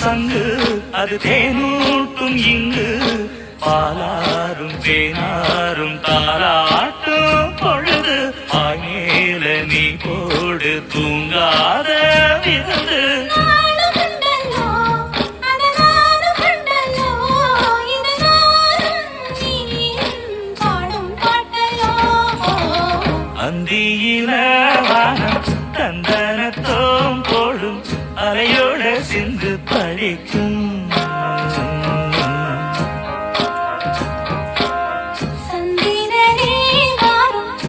சங்கு அது தேனூட்டும் இங்கு பாலாரும் தேனாரும் தாராட்டும் பொழுது ஆயேல நீ போடு தூங்காத விருந்து அந்தியில வானம் தந்த